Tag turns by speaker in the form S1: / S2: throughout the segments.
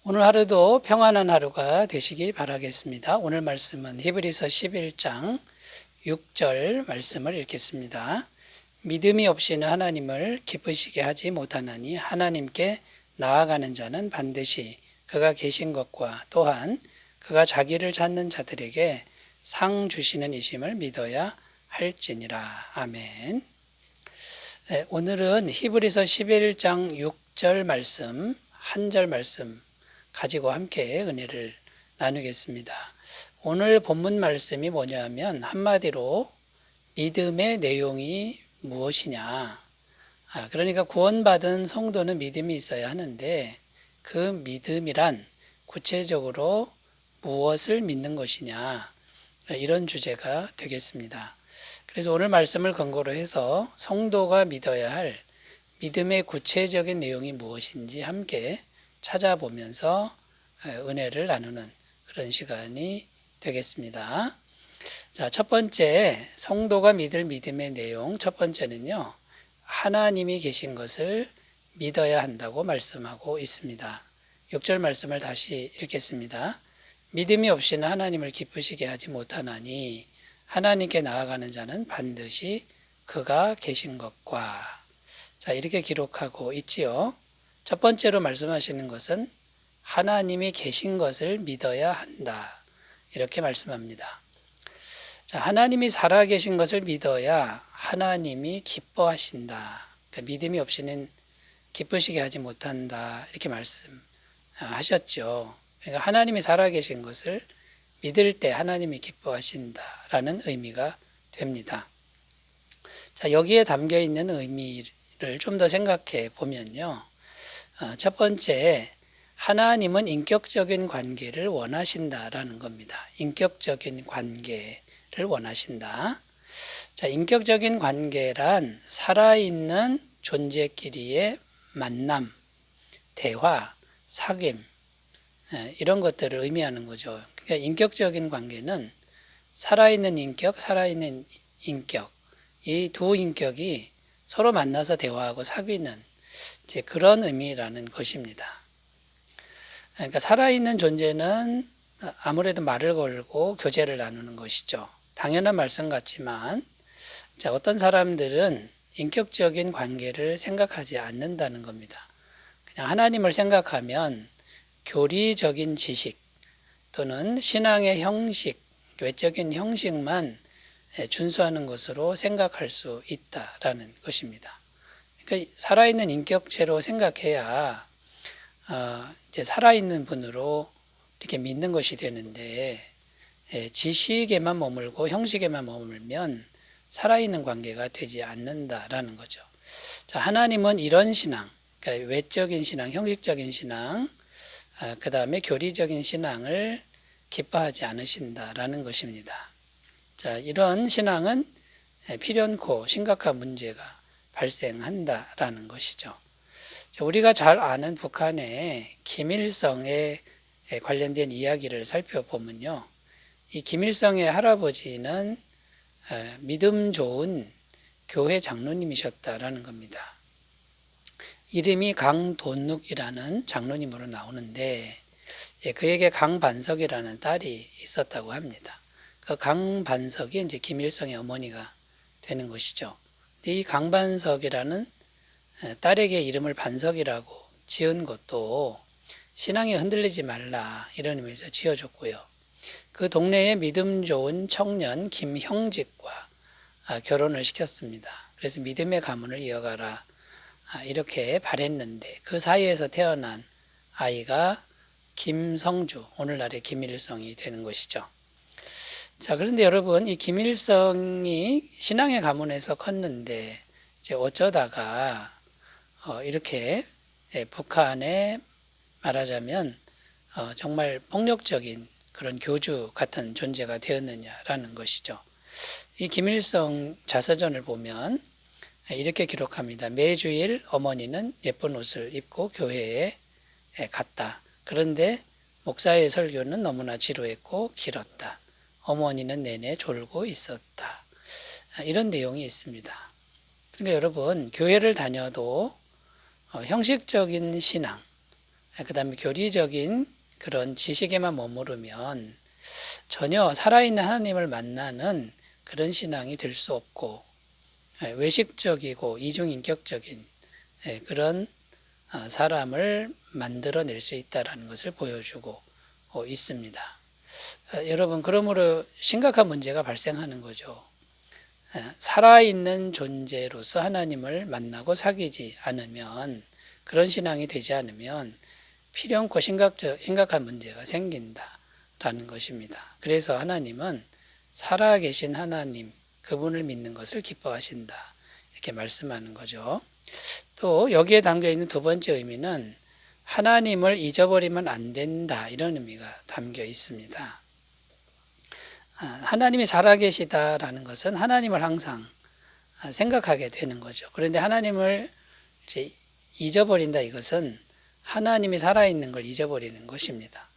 S1: 오늘 하루도 평안한 하루가 되시기 바라겠습니다. 오늘 말씀은 히브리서 11장 6절 말씀을 읽겠습니다. 믿음이 없이는 하나님을 기쁘시게 하지 못하나니 하나님께 나아가는 자는 반드시 그가 계신 것과 또한 그가 자기를 찾는 자들에게 상 주시는 이심을 믿어야 할지니라. 아멘. 네, 오늘은 히브리서 11장 6절 말씀, 한 절 말씀 가지고 함께 은혜를 나누겠습니다. 오늘 본문 말씀이 뭐냐면 한마디로 믿음의 내용이 무엇이냐. 그러니까 구원받은 성도는 믿음이 있어야 하는데 그 믿음이란 구체적으로 무엇을 믿는 것이냐. 이런 주제가 되겠습니다. 그래서 오늘 말씀을 근거로 해서 성도가 믿어야 할 믿음의 구체적인 내용이 무엇인지 함께 찾아보면서 은혜를 나누는 그런 시간이 되겠습니다. 자, 첫 번째, 성도가 믿을 믿음의 내용. 첫 번째는요, 하나님이 계신 것을 믿어야 한다고 말씀하고 있습니다. 6절 말씀을 다시 읽겠습니다. 믿음이 없이는 하나님을 기쁘시게 하지 못하나니 하나님께 나아가는 자는 반드시 그가 계신 것과. 자, 이렇게 기록하고 있지요. 첫 번째로 말씀하시는 것은 하나님이 계신 것을 믿어야 한다. 이렇게 말씀합니다. 자, 하나님이 살아계신 것을 믿어야 하나님이 기뻐하신다. 그러니까 믿음이 없이는 기쁘시게 하지 못한다. 이렇게 말씀하셨죠. 그러니까 하나님이 살아계신 것을 믿을 때 하나님이 기뻐하신다라는 의미가 됩니다. 자, 여기에 담겨 있는 의미를 좀 더 생각해 보면요. 첫 번째, 하나님은 인격적인 관계를 원하신다라는 겁니다. 인격적인 관계를 원하신다. 자, 인격적인 관계란 살아있는 존재끼리의 만남, 대화, 사귐, 이런 것들을 의미하는 거죠. 그러니까 인격적인 관계는 살아있는 인격, 살아있는 인격, 이 두 인격이 서로 만나서 대화하고 사귀는 이제 그런 의미라는 것입니다. 그러니까 살아있는 존재는 아무래도 말을 걸고 교제를 나누는 것이죠. 당연한 말씀 같지만 어떤 사람들은 인격적인 관계를 생각하지 않는다는 겁니다. 그냥 하나님을 생각하면 교리적인 지식 또는 신앙의 형식, 외적인 형식만 준수하는 것으로 생각할 수 있다라는 것입니다. 그러니까 살아있는 인격체로 생각해야 이제 살아있는 분으로 이렇게 믿는 것이 되는데 지식에만 머물고 형식에만 머물면 살아있는 관계가 되지 않는다라는 거죠. 자, 하나님은 이런 신앙, 그러니까 외적인 신앙, 형식적인 신앙, 그 다음에 교리적인 신앙을 기뻐하지 않으신다라는 것입니다. 자, 이런 신앙은 필연코 심각한 문제가 발생한다라는 것이죠. 자, 우리가 잘 아는 북한의 김일성에 관련된 이야기를 살펴보면요. 이 김일성의 할아버지는 믿음 좋은 교회 장로님이셨다라는 겁니다. 이름이 강돈욱이라는 장로님으로 나오는데 그에게 강반석이라는 딸이 있었다고 합니다. 그 강반석이 이제 김일성의 어머니가 되는 것이죠. 이 강반석이라는 딸에게 이름을 반석이라고 지은 것도 신앙에 흔들리지 말라 이런 의미에서 지어줬고요. 그 동네에 믿음 좋은 청년 김형직과 결혼을 시켰습니다. 그래서 믿음의 가문을 이어가라 이렇게 바랬는데 그 사이에서 태어난 아이가 김성주, 오늘날의 김일성이 되는 것이죠. 자, 그런데 여러분, 이 김일성이 신앙의 가문에서 컸는데 이제 어쩌다가 이렇게 북한에 말하자면 정말 폭력적인 그런 교주 같은 존재가 되었느냐라는 것이죠. 이 김일성 자서전을 보면 이렇게 기록합니다. 매주일 어머니는 예쁜 옷을 입고 교회에 갔다. 그런데 목사의 설교는 너무나 지루했고 길었다. 어머니는 내내 졸고 있었다. 이런 내용이 있습니다. 그러니까 여러분, 교회를 다녀도 형식적인 신앙, 그다음에 교리적인 그런 지식에만 머무르면 전혀 살아있는 하나님을 만나는 그런 신앙이 될 수 없고 외식적이고 이중인격적인 그런 사람을 만들어낼 수 있다는 것을 보여주고 있습니다. 여러분, 그러므로 심각한 문제가 발생하는 거죠. 살아있는 존재로서 하나님을 만나고 사귀지 않으면, 그런 신앙이 되지 않으면 필연코 심각한 문제가 생긴다라는 것입니다. 그래서 하나님은 살아계신 하나님, 그분을 믿는 것을 기뻐하신다, 이렇게 말씀하는 거죠. 또 여기에 담겨 있는 두 번째 의미는 하나님을 잊어버리면 안 된다, 이런 의미가 담겨 있습니다. 하나님이 살아계시다라는 것은 하나님을 항상 생각하게 되는 거죠. 그런데 하나님을 이제 잊어버린다, 이것은 하나님이 살아있는 걸 잊어버리는 것입니다.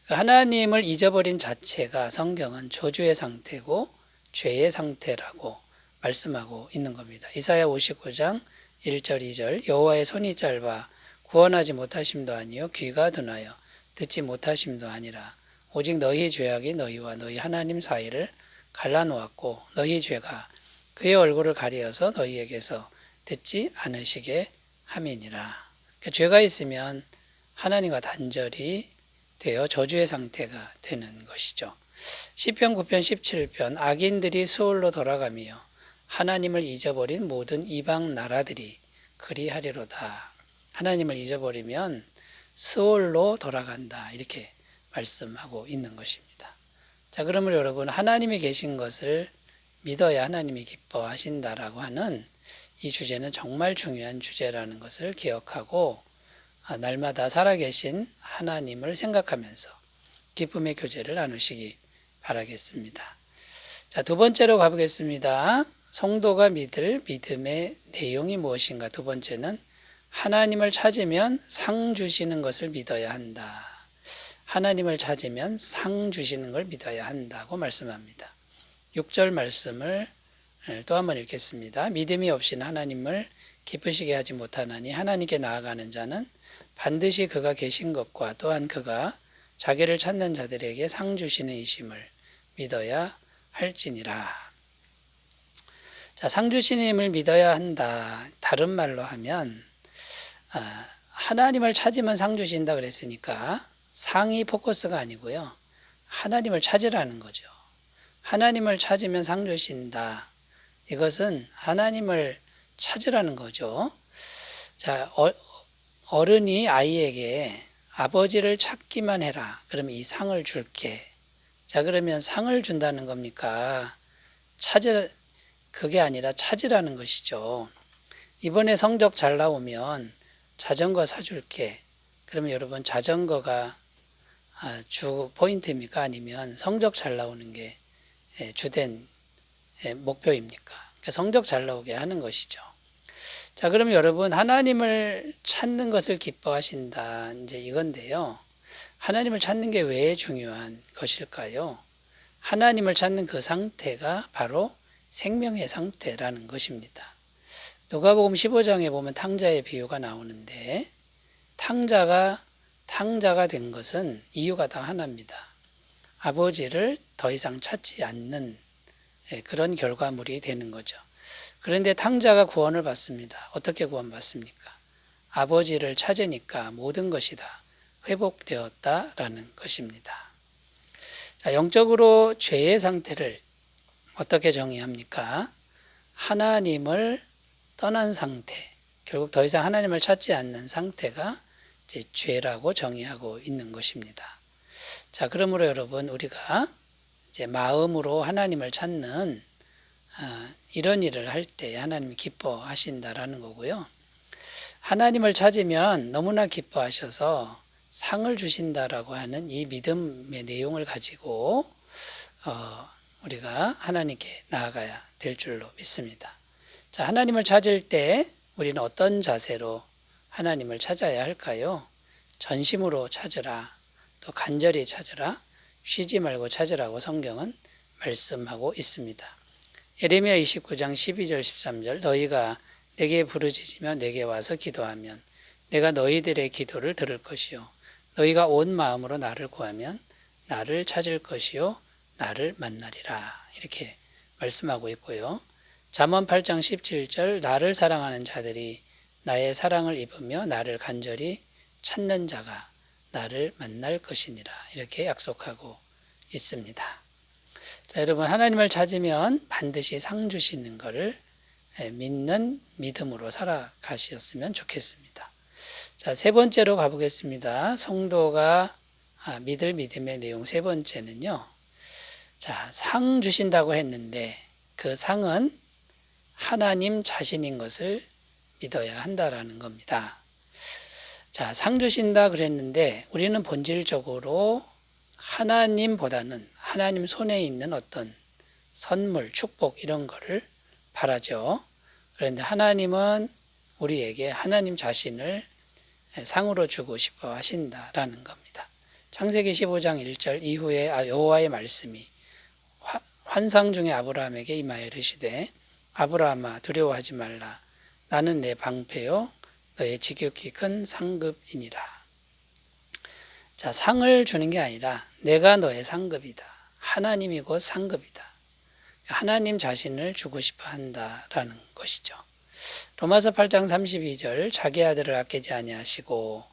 S1: 하나님을 잊어버린 자체가 성경은 저주의 상태고 죄의 상태라고 말씀하고 있는 겁니다. 이사야 59장 1절 2절 여호와의 손이 짧아 구원하지 못하심도 아니요 귀가 둔하여 듣지 못하심도 아니라 오직 너희 죄악이 너희와 너희 하나님 사이를 갈라놓았고 너희 죄가 그의 얼굴을 가리어서 너희에게서 듣지 않으시게 함이니라. 그러니까 죄가 있으면 하나님과 단절이 되어 저주의 상태가 되는 것이죠. 시편 9편 17편 악인들이 수월로 돌아가며 하나님을 잊어버린 모든 이방 나라들이 그리하리로다. 하나님을 잊어버리면 수월로 돌아간다, 이렇게 말씀하고 있는 것입니다. 자, 그러면 여러분, 하나님이 계신 것을 믿어야 하나님이 기뻐하신다라고 하는 이 주제는 정말 중요한 주제라는 것을 기억하고 날마다 살아계신 하나님을 생각하면서 기쁨의 교제를 나누시기 바라겠습니다. 자, 두 번째로 가보겠습니다. 성도가 믿을 믿음의 내용이 무엇인가? 두 번째는 하나님을 찾으면 상 주시는 것을 믿어야 한다. 하나님을 찾으면 상 주시는 걸 믿어야 한다고 말씀합니다. 6절 말씀을 또 한번 읽겠습니다. 믿음이 없이는 하나님을 기쁘시게 하지 못하나니 하나님께 나아가는 자는 반드시 그가 계신 것과 또한 그가 자기를 찾는 자들에게 상 주시는 이심을 믿어야 할지니라. 자, 상 주시님을 믿어야 한다. 다른 말로 하면 하나님을 찾으면 상 주신다 그랬으니까 상이 포커스가 아니고요, 하나님을 찾으라는 거죠. 하나님을 찾으면 상 주신다. 이것은 하나님을 찾으라는 거죠. 자, 어른이 아이에게 아버지를 찾기만 해라, 그러면 이 상을 줄게. 자, 그러면 상을 준다는 겁니까? 그게 아니라 찾으라는 것이죠. 이번에 성적 잘 나오면 자전거 사줄게. 그러면 여러분, 자전거가 주 포인트입니까? 아니면 성적 잘 나오는 게 주된 목표입니까? 그러니까 성적 잘 나오게 하는 것이죠. 자, 그러면 여러분, 하나님을 찾는 것을 기뻐하신다, 이제 이건데요. 하나님을 찾는 게 왜 중요한 것일까요? 하나님을 찾는 그 상태가 바로 생명의 상태라는 것입니다. 누가복음 15장에 보면 탕자의 비유가 나오는데, 탕자가 된 것은 이유가 다 하나입니다. 아버지를 더 이상 찾지 않는 그런 결과물이 되는 거죠. 그런데 탕자가 구원을 받습니다. 어떻게 구원받습니까? 아버지를 찾으니까 모든 것이 다 회복되었다라는 것입니다. 자, 영적으로 죄의 상태를 어떻게 정의합니까? 하나님을 떠난 상태, 결국 더 이상 하나님을 찾지 않는 상태가 이제 죄라고 정의하고 있는 것입니다. 자, 그러므로 여러분, 우리가 이제 마음으로 하나님을 찾는 이런 일을 할 때 하나님이 기뻐하신다라는 거고요. 하나님을 찾으면 너무나 기뻐하셔서 상을 주신다라고 하는 이 믿음의 내용을 가지고 우리가 하나님께 나아가야 될 줄로 믿습니다. 자, 하나님을 찾을 때 우리는 어떤 자세로 하나님을 찾아야 할까요? 전심으로 찾으라, 또 간절히 찾으라, 쉬지 말고 찾으라고 성경은 말씀하고 있습니다. 예레미야 29장 12절 13절 너희가 내게 부르짖으며 내게 와서 기도하면 내가 너희들의 기도를 들을 것이요 너희가 온 마음으로 나를 구하면 나를 찾을 것이요 나를 만나리라. 이렇게 말씀하고 있고요. 잠언 8장 17절 나를 사랑하는 자들이 나의 사랑을 입으며 나를 간절히 찾는 자가 나를 만날 것이니라. 이렇게 약속하고 있습니다. 자, 여러분 하나님을 찾으면 반드시 상 주시는 것을 믿는 믿음으로 살아가셨으면 좋겠습니다. 자, 세 번째로 가보겠습니다. 성도가 믿을 믿음의 내용 세 번째는요. 자, 상 주신다고 했는데 그 상은 하나님 자신인 것을 믿어야 한다라는 겁니다. 자, 상 주신다 그랬는데 우리는 본질적으로 하나님보다는 하나님 손에 있는 어떤 선물, 축복 이런 거를 바라죠. 그런데 하나님은 우리에게 하나님 자신을 상으로 주고 싶어 하신다라는 겁니다. 창세기 15장 1절 이후에 여호와의 말씀이 환상 중에 아브라함에게 임하여 이르시되 아브라함아 두려워하지 말라 나는 내 방패요 너의 지극히 큰 상급이니라. 자, 상을 주는 게 아니라 내가 너의 상급이다. 하나님이 곧 상급이다. 하나님 자신을 주고 싶어 한다라는 것이죠. 로마서 8장 32절 자기 아들을 아끼지 아니하시고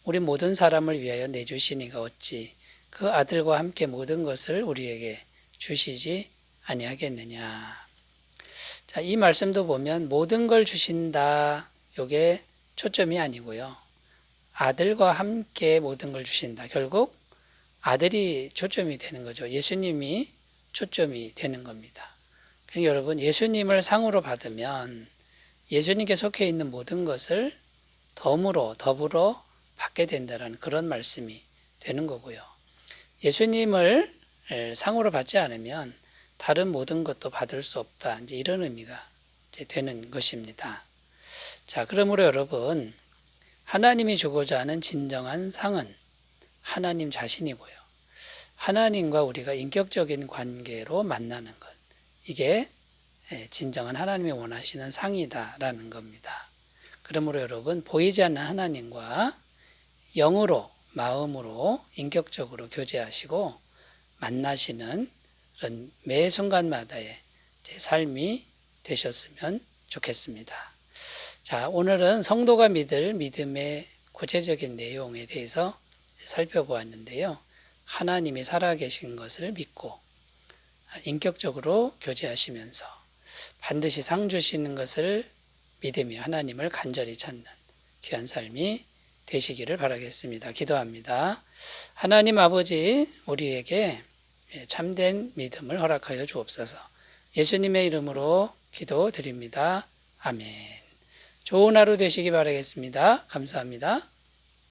S1: 우리 모든 사람을 위하여 내주시니가 어찌 그 아들과 함께 모든 것을 우리에게 주시지 아니하겠느냐. 자, 이 말씀도 보면 모든 걸 주신다. 요게 초점이 아니고요. 아들과 함께 모든 걸 주신다. 결국 아들이 초점이 되는 거죠. 예수님이 초점이 되는 겁니다. 그러니까 여러분 예수님을 상으로 받으면 예수님께 속해 있는 모든 것을 더불어 받게 된다는 그런 말씀이 되는 거고요. 예수님을 상으로 받지 않으면 다른 모든 것도 받을 수 없다. 이제 이런 의미가 이제 되는 것입니다. 자, 그러므로 여러분 하나님이 주고자 하는 진정한 상은 하나님 자신이고요. 하나님과 우리가 인격적인 관계로 만나는 것. 이게 진정한 하나님이 원하시는 상이다라는 겁니다. 그러므로 여러분 보이지 않는 하나님과 영으로 마음으로 인격적으로 교제하시고 만나시는 그런 매 순간마다의 삶이 되셨으면 좋겠습니다. 자, 오늘은 성도가 믿을 믿음의 구체적인 내용에 대해서 살펴보았는데요. 하나님이 살아계신 것을 믿고 인격적으로 교제하시면서 반드시 상 주시는 것을 믿으며 하나님을 간절히 찾는 귀한 삶이 되시기를 바라겠습니다. 기도합니다. 하나님 아버지, 우리에게 참된 믿음을 허락하여 주옵소서. 예수님의 이름으로 기도드립니다. 아멘. 좋은 하루 되시기 바라겠습니다. 감사합니다.